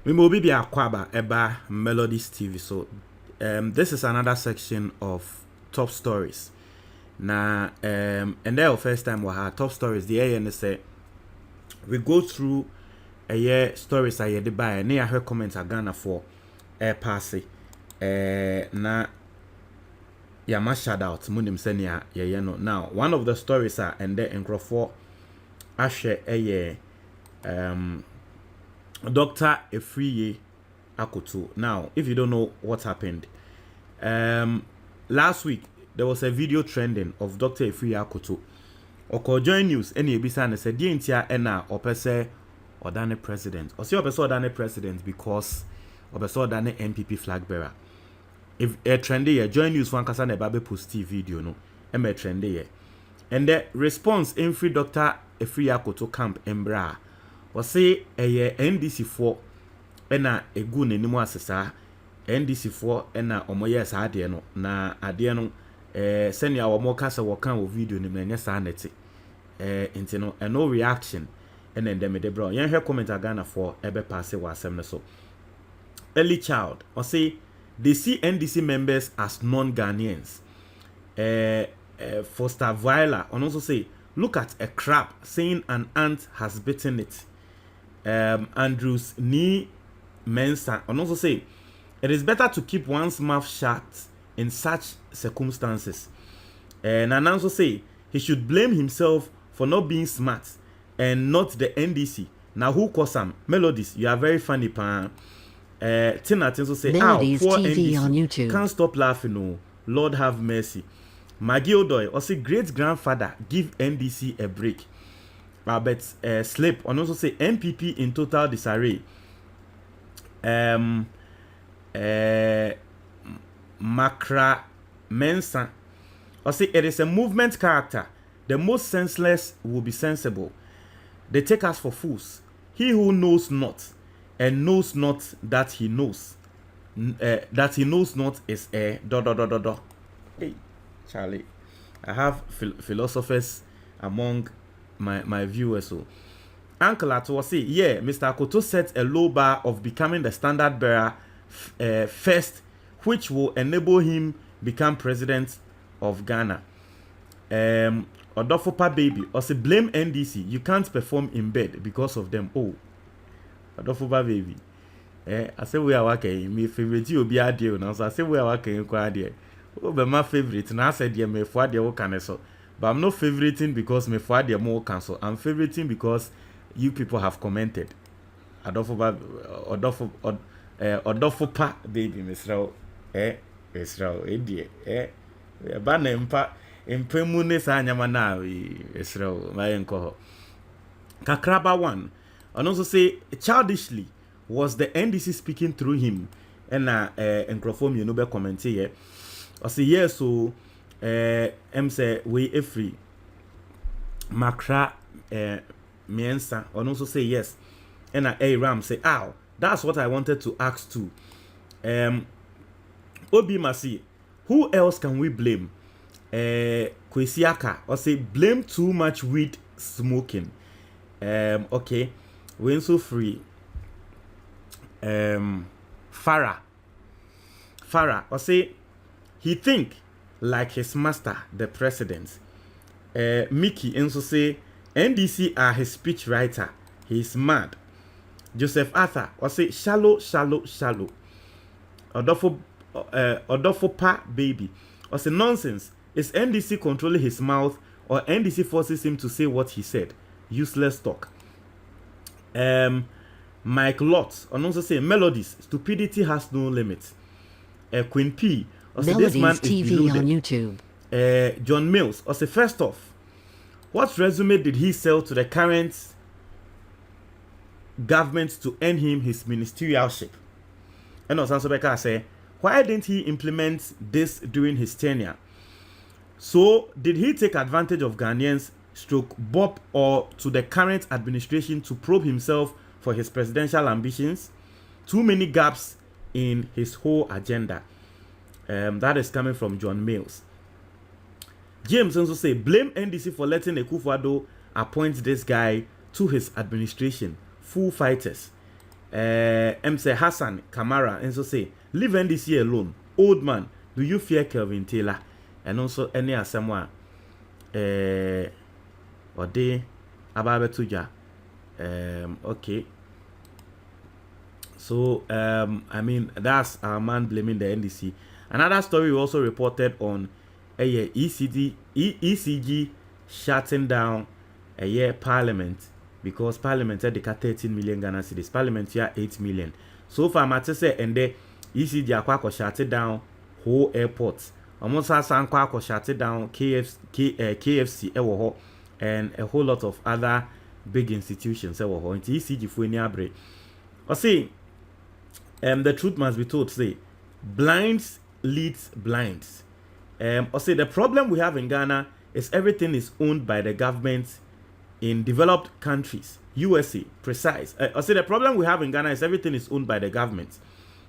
Mimobi bi akwaba eba Melodies TV. So this is another section of top stories. Na and there first time we had top stories. The and say we go through a year stories I had buy and I heard comments are Ghana for passy. Na ya ma shout out munim senia ye no. Now one of the stories are and there for Ashe Dr Afriyie Akoto. Now, if you don't know what happened, last week there was a video trending of Dr Afriyie Akoto. Oko join news any ebisa na said dientia ena opese odane president. Or say opese odane president because opese odane MPP flag bearer. If a trendy join news one kasa na babe post video no, e me trendy. And the response in free Dr Afriyie Akoto camp embra. Was say a NDC4 ena egu n'enimu asesa NDC4 ena omoye sa ade no na ade no senia wo kasa wo kan wo video ni menye sa neti nti no no reaction ena ndem de bro yen hwe comment Ghana for ebe pass wa asem ne so. Early child or say they see NDC members as non-Ghanaians. Foster Viola and also say look at a crab saying an ant has bitten it. Andrews ni Mensa and also say it is better to keep one's mouth shut in such circumstances. And also say he should blame himself for not being smart and not the NDC. Now who calls him? Melodies, you are very funny, pa. Tina also say, Melodies poor TV NDC on YouTube. Can't stop laughing, no. Lord have mercy. Maggie Odoy also great grandfather give NDC a break. But slip and also say MPP in total disarray. Makra Mensa or say it is a movement character. The most senseless will be sensible. They take us for fools. He who knows not and knows not that he knows not is a . Hey, Charlie, I have philosophers among my viewers. So Uncle Ato say, yeah, Mr. Akoto set a low bar of becoming the standard bearer first, which will enable him become president of Ghana. Odofopa baby, or say blame NDC. You can't perform in bed because of them. Oh, Odofopa baby. I say we are working. My favorite you be adio now. So I say we are working quite there. Oh, but my favorite. Now I said yeah, me for the cancel. But I'm not favoriting because me for the more cancel. I'm favoriting because you people have commented. Odofopa baby, Mr. Mr. Dear. Bana empa empemune sa nyama na esro my nko Kakraba one and also say childishly was the NDC speaking through him and microphone you know be comment here I say yes so say we free makra miensa and also say yes and Ram say ow that's what I wanted to ask too. Obi Masi, who else can we blame? Kwesiaka or say blame too much weed smoking. Okay, we're so free. Farah or say he think like his master, the president. Mickey and so say NDC are his speech writer. He's mad. Joseph Arthur or say shallow. Odofopa baby or say nonsense. Is NDC controlling his mouth or NDC forces him to say what he said? Useless talk. Mike Lott and also say melodies. Stupidity has no limit. Queen P or say this man TV is deluded. on YouTube. John Mills or say first off, what resume did he sell to the current government to earn him his ministerialship? And also Beka say, why didn't he implement this during his tenure? So, did he take advantage of Ghanaians stroke Bob or to the current administration to probe himself for his presidential ambitions? Too many gaps in his whole agenda. That is coming from John Mills. James also say, blame NDC for letting Akufo-Addo appoint this guy to his administration. Full fighters. Say Hassan Kamara and so say leave NDC alone. Old man, do you fear Kelvin Taylor? And also any someone or they Ababe Tuja. Okay. So I mean that's our man blaming the NDC. Another story we also reported on ECG shutting down Parliament because Parliament said they got 13 million Ghana cedis. Parliament here 8 million. So far, Mate say and the ECG akwa shut down whole airports. Almost as Sanko shut down KFC and a whole lot of other big institutions. ECG for any abre. I say the truth must be told. Say blinds leads blinds. I say the problem we have in Ghana is everything is owned by the government in developed countries. USA, precise. I say the problem we have in Ghana is everything is owned by the government.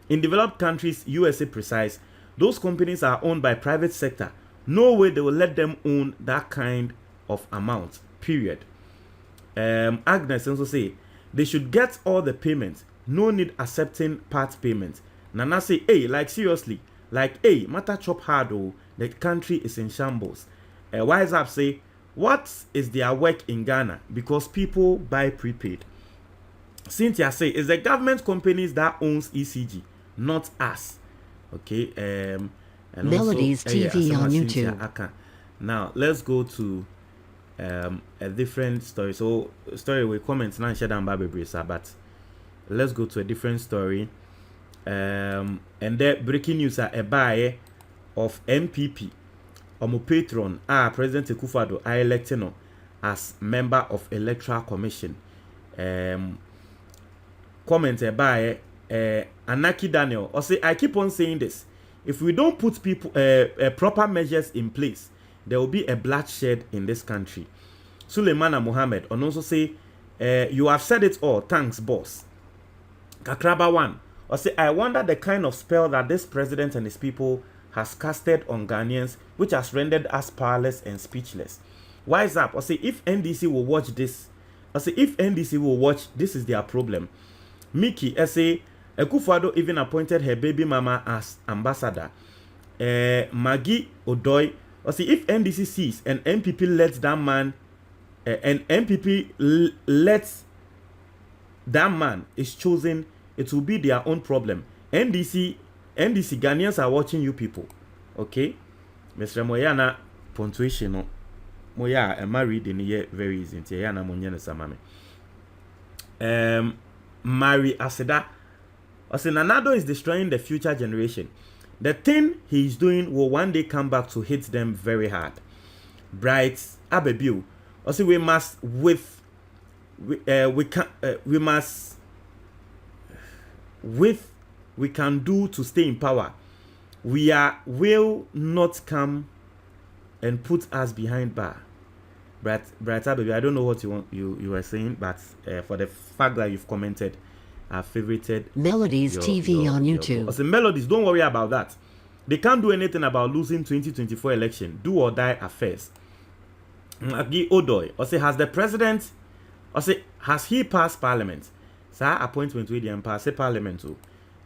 In developed countries, USA, precise, those companies are owned by private sector. No way they will let them own that kind of amount, period. Agnes also say, they should get all the payments. No need accepting part payments. Nana say, hey, like seriously, like, hey, matter chop hard, oh, the country is in shambles. Wise Up say, what is their work in Ghana? Because people buy prepaid. Cynthia say, it's the government companies that owns ECG, not us. Okay. And Melodies also, TV on YouTube. Now let's go to a different story. So story with comments now share down Baby Brisa, but let's go to a different story. And the breaking news are a buy of MPP. Omo patron President Akufo-Addo I elected no as member of Electoral Commission. Comment by Anaki Daniel. Or say I keep on saying this. If we don't put people proper measures in place, there will be a bloodshed in this country. Suleimana Mohammed and also say you have said it all. Thanks, boss. Kakraba one. Or say I wonder the kind of spell that this president and his people has casted on Ghanaians, which has rendered us powerless and speechless. Wise Up, or say if NDC will watch this, or say if NDC will watch, this is their problem. Mickey, say Akufo-Addo even appointed her baby mama as ambassador. Maggie Odoy, or say if NDC sees and MPP lets that man, and MPP lets that man is chosen, it will be their own problem. NDC Ghanaians are watching you people. Okay? Mr. Moyana punctuation no. Moya am married in here very easy. Yana Monyana Samame. Mary Aseda. Nanado is destroying the future generation. The thing he is doing will one day come back to hit them very hard. Bright Abebu. We must we can do to stay in power. Will not come and put us behind bar. Brighter baby, I don't know what you were saying, but for the fact that you've commented, I favorited Melodies TV on YouTube. Also, Melodies, don't worry about that. They can't do anything about losing 2024 election. Do or die affairs. Magi Odoy, also has the president, also has he passed parliament? Sir, appointment with the pass parliament too.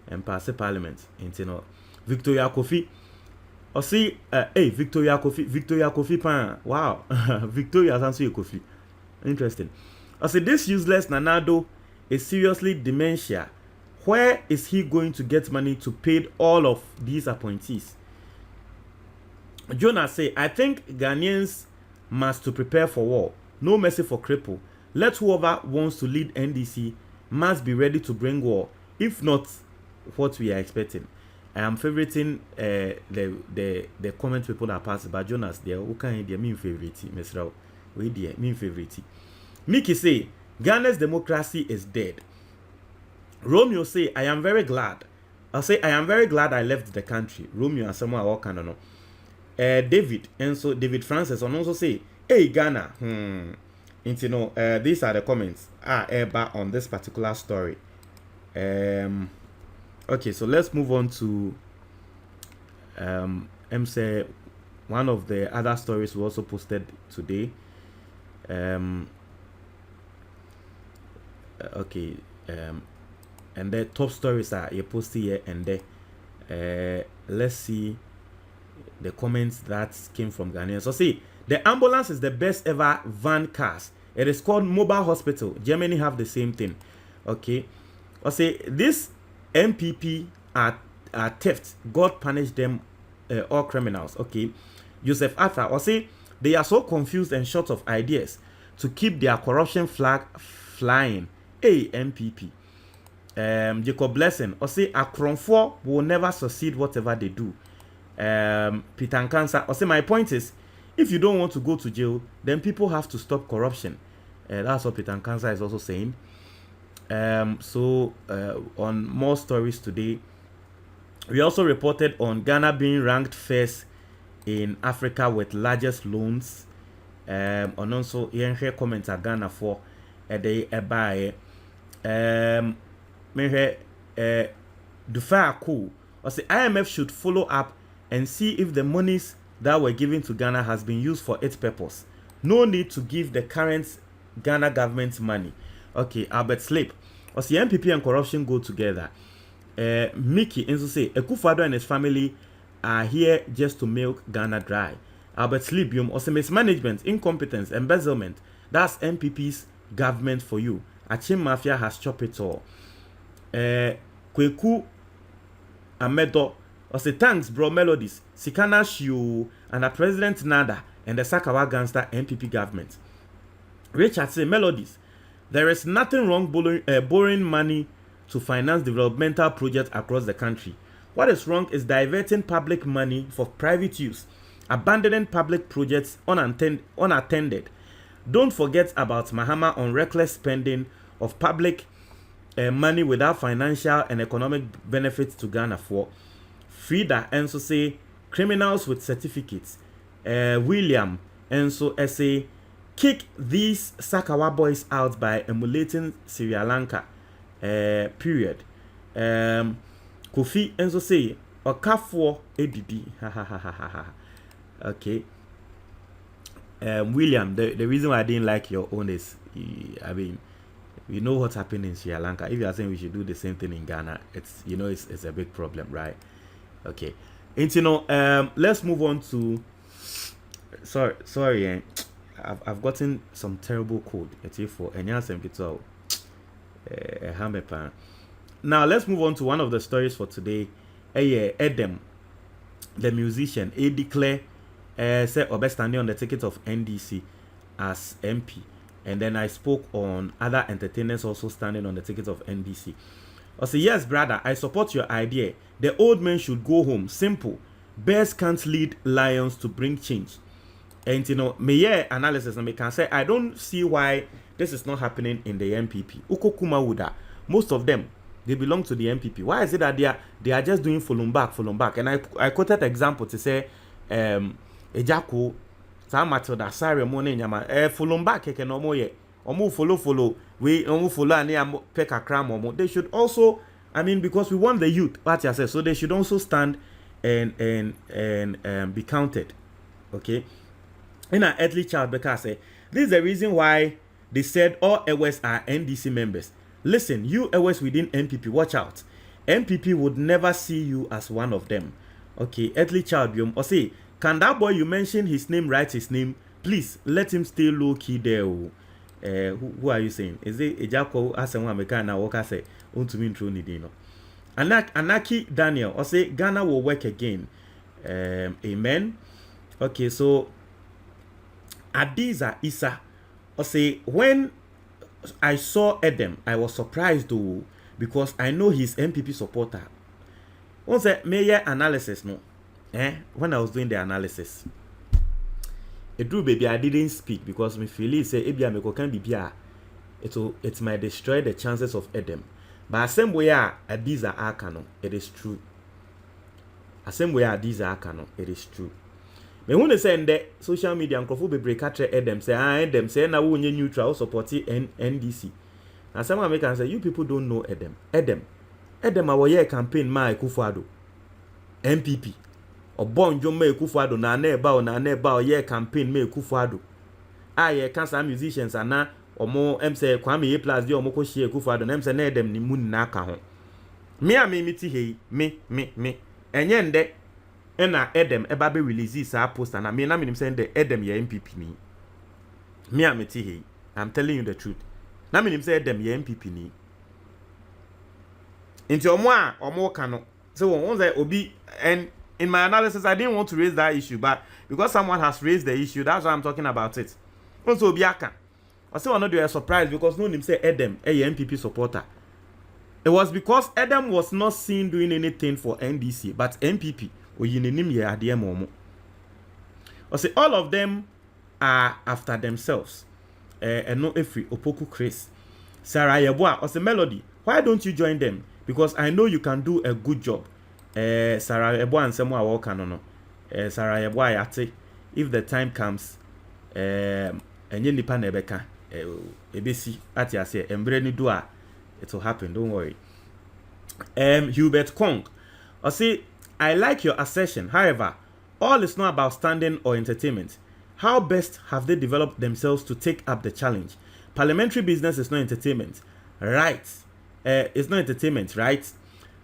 And pass parliament. Intino Victoria Kofi. Or see, Victoria Kofi pan. Wow. Victoria Sansu Kofi. Interesting. I say this useless Nanado is seriously dementia. Where is he going to get money to pay all of these appointees? Jonas say, I think Ghanaians must to prepare for war. No mercy for cripple. Let whoever wants to lead NDC must be ready to bring war. If not, what we are expecting. I am favoriting the comment people that pass by Jonas there. Who can hear me favorite? Mr. We dear me favorite. Mickey say Ghana's democracy is dead. Romeo say I am very glad. I say I am very glad I left the country. Romeo and someone all kind of know. David and so David Francis and also say hey Ghana. And you know these are the comments on this particular story. Okay, so let's move on to say one of the other stories we also posted today. Okay, and the top stories are you post here and there. Let's see the comments that came from Ghanaians. So see, the ambulance is the best ever van cars. It is called mobile hospital. Germany have the same thing. Okay. Or say this MPP are theft. God punish them, all criminals. Okay. Joseph Arthur. Or say they are so confused and short of ideas to keep their corruption flag flying. Hey, MPP. Jacob Blessing. Or say Akronfo will never succeed whatever they do. Peter Nkansa. Or say my point is, if you don't want to go to jail, then people have to stop corruption. That's what Peter Nkansa is also saying. So on more stories today, we also reported on Ghana being ranked first in Africa with largest loans. And also, here comments are Ghana for a day by Dufaa Cool. Or say IMF should follow up and see if the monies that were given to Ghana has been used for its purpose. No need to give the current Ghana government money. Okay, Albert Slip. Or see MPP and corruption go together. Mickey and so say Akufo-Addo and his family are here just to milk Ghana dry. Albert Slibium or say mismanagement, incompetence, embezzlement. That's MPP's government for you. Achim Mafia has chopped it all. Kweku Amedo or say thanks bro Melodies, Sikana Shiu and the President Nada and the Sakawa gangster MPP government. Richard say Melodies, there is nothing wrong borrowing money to finance developmental projects across the country. What is wrong is diverting public money for private use, abandoning public projects unattended. Don't forget about Mahama on reckless spending of public money without financial and economic benefits to Ghana for. Frida and so say criminals with certificates. William and so say kick these Sakawa boys out by emulating Sri Lanka. Period. Kofi and so say Okafor ADD. Okay. William, the reason why I didn't like your own is, I mean, we know what's happening in Sri Lanka. If you are saying we should do the same thing in Ghana, it's it's a big problem, right? Okay. And let's move on to sorry, I've gotten some terrible code. Now let's move on to one of the stories for today. Edem, the musician, he declared said Obe standing on the ticket of NDC as MP. And then I spoke on other entertainers also standing on the ticket of NDC. I say, yes, brother, I support your idea. The old men should go home. Simple. Bears can't lead lions to bring change. And me analysis and me can say I don't see why this is not happening in the MPP. Uko Kumawuda, most of them they belong to the MPP. Why is it that they are just doing follow back? And I quoted example to say Ejako Sa Matilda Sare Mone Nyama follow back keke no mo ye. Omo follow we omo follow and am pek akra momo. They should also, I mean, because we want the youth, what you say, so they should also stand and be counted. Okay. In an earthly child, because this is the reason why they said all Ewes are NDC members. Listen, you Ewes within MPP, watch out. MPP would never see you as one of them. Okay, earthly child, or say, can that boy you mentioned his name write his name? Please let him stay low key there. Who are you saying? Is it Ejako Asenwa Mekana Waka say to me intro Nidino? Anaki Daniel, or say Ghana will work again. Amen. Okay, so Adiza Isa, or say when I saw Edem, I was surprised though, because I know he's MPP supporter. What's that mayor analysis? No, when I was doing the analysis, it drew baby. I didn't speak because me feel it say Ebia Meko can be bia. It might destroy the chances of Edem. But same way Adiza Akano, it is true. Same way Adiza Akano, it is true. Me when they say in the social media and be break catch Edem say Edem say na wo nye neutral support NDC. And some Americans say you people don't know Edem. Edem our year campaign ma Akufo-Addo. MPP. Obon jo ma Akufo-Addo na na eba o year campaign ma Akufo-Addo. Ye cancer musicians and na omo say Kwame A plus di omo ko share Akufo-Addo na say na dem ni mu na aka ho me a me miti hei me enye nde na edem eba be release sa poster na me na me say nde edem ye MPP ni me a miti hei I'm telling you the truth na me say edem ye MPP ni into omo ka no so won say obi and in my analysis I didn't want to raise that issue but because someone has raised the issue that's why I'm talking about it also obi aka I say one no dey surprised because no him say edem a MPP supporter. It was because Adam was not seen doing anything for NDC, but MPP or yinenim ye adie momo. I say all of them are after themselves. And no Efri Opoku Chris. Sarah Yeboah or say Melody, why don't you join them? Because I know you can do a good job. Sarah Yeboah and Samuel Walker no. Sarah Yeboah yate. If the time comes, enye nipa nebeka. Ebesi ati ase embre ni dua. It will happen, don't worry. Hubert Kong. I say, I like your assertion. However, all is not about standing or entertainment. How best have they developed themselves to take up the challenge? Parliamentary business is not entertainment. Right. It's not entertainment, right?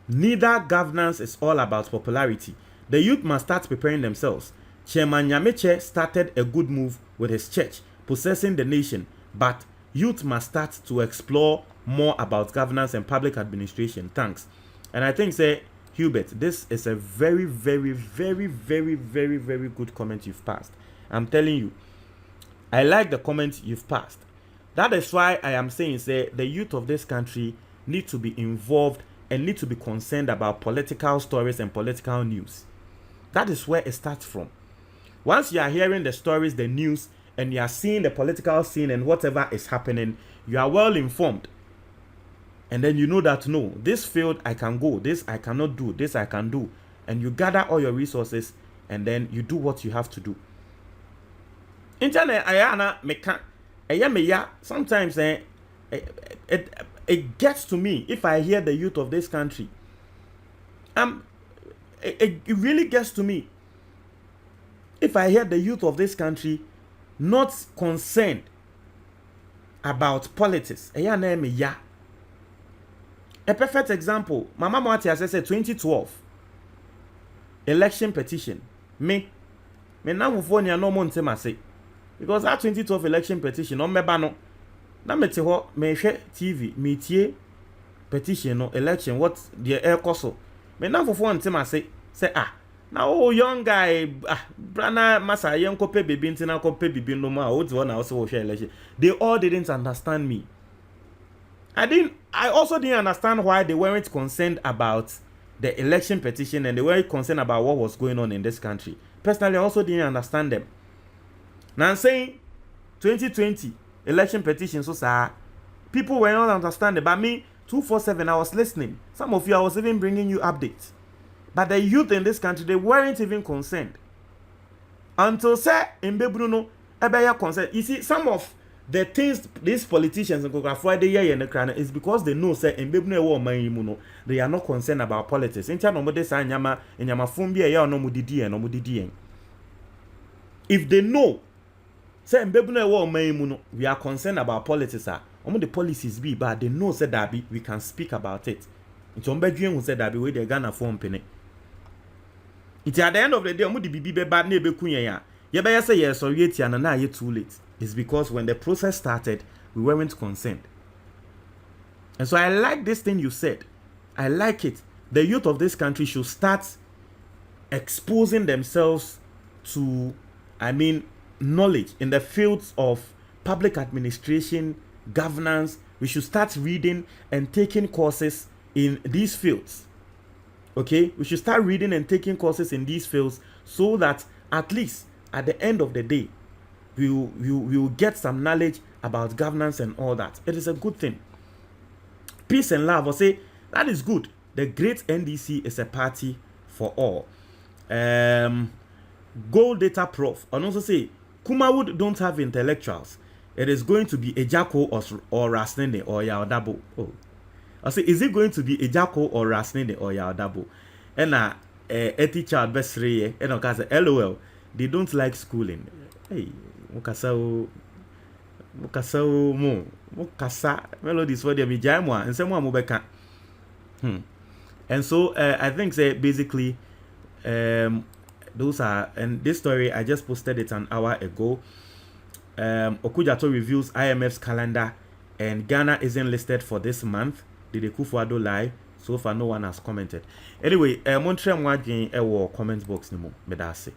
Neither governance is all about popularity. The youth must start preparing themselves. Chairman Nyameche started a good move with his church, possessing the nation, but youth must start to explore more about governance and public administration. Thanks. And I think, say, Hubert, this is a very, very, very, very, very, very good comment you've passed. I'm telling you, I like the comment you've passed. That is why I am saying, say, the youth of this country need to be involved and need to be concerned about political stories and political news. That is where it starts from. Once you are hearing the stories, the news, and you are seeing the political scene and whatever is happening, you are well informed. And then you know that, no, this field I can go, this I cannot do, this I can do. And you gather all your resources and then you do what you have to do. Internet, sometimes it gets to me if I hear the youth of this country. It really gets to me if I hear the youth of this country not concerned about politics. A perfect example, Mama Mwati has said 2012 election petition. Me now move no more say because that 2012 election petition on me bano. Na me te ho me hwe TV me tie petition no election what the air koso. Me now move say now young guy brana masa yen kope bibi ntina kope bibi no ma o do na also hwe election. They all didn't understand me. I also didn't understand why they weren't concerned about the election petition and they weren't concerned about what was going on in this country. Personally, I also didn't understand them. Now I'm saying 2020 election petition, so people were not understanding. But me, 247, I was listening. Some of you, I was even bringing you updates. But the youth in this country, they weren't even concerned. Until say, Mbe Bruno, Ebeya concerned. You see, some of the things these politicians in Friday year in the crown is because they know say they are not concerned about politics. If they know say we are concerned about politics, the policies be but they know say that we can speak about it. It's who said that we the Ghana form penny. It's at the end of the day, bad neighbor say yes or yet and now you're too late. It's because when the process started, we weren't concerned. And so I like this thing you said. I like it. The youth of this country should start exposing themselves to, knowledge in the fields of public administration, governance. We should start reading and taking courses in these fields. Okay? We should start reading and taking courses in these fields so that at least at the end of the day, we will get some knowledge about governance and all that. It is a good thing. Peace and love. I say that is good. The great NDC is a party for all. Gold data prof. And also say Kumawood don't have intellectuals. It is going to be Ejako or Rasnene or Yaodabo. Oh, I say is it going to be Ejako or Rasnene or Yaodabo? And a teacher adversary and I say LOL. They don't like schooling. Hey. Mukasa mo. Mukasa. Melodies for them. Mijamo. And some more mubeka. And so I think that basically those are, and this story I just posted it an hour ago. Okujato reviews IMF's calendar and Ghana isn't listed for this month. Did the Kufuado lie? So far no one has commented. Anyway, Montreal Mwadjin comment box ni mo. Bedase.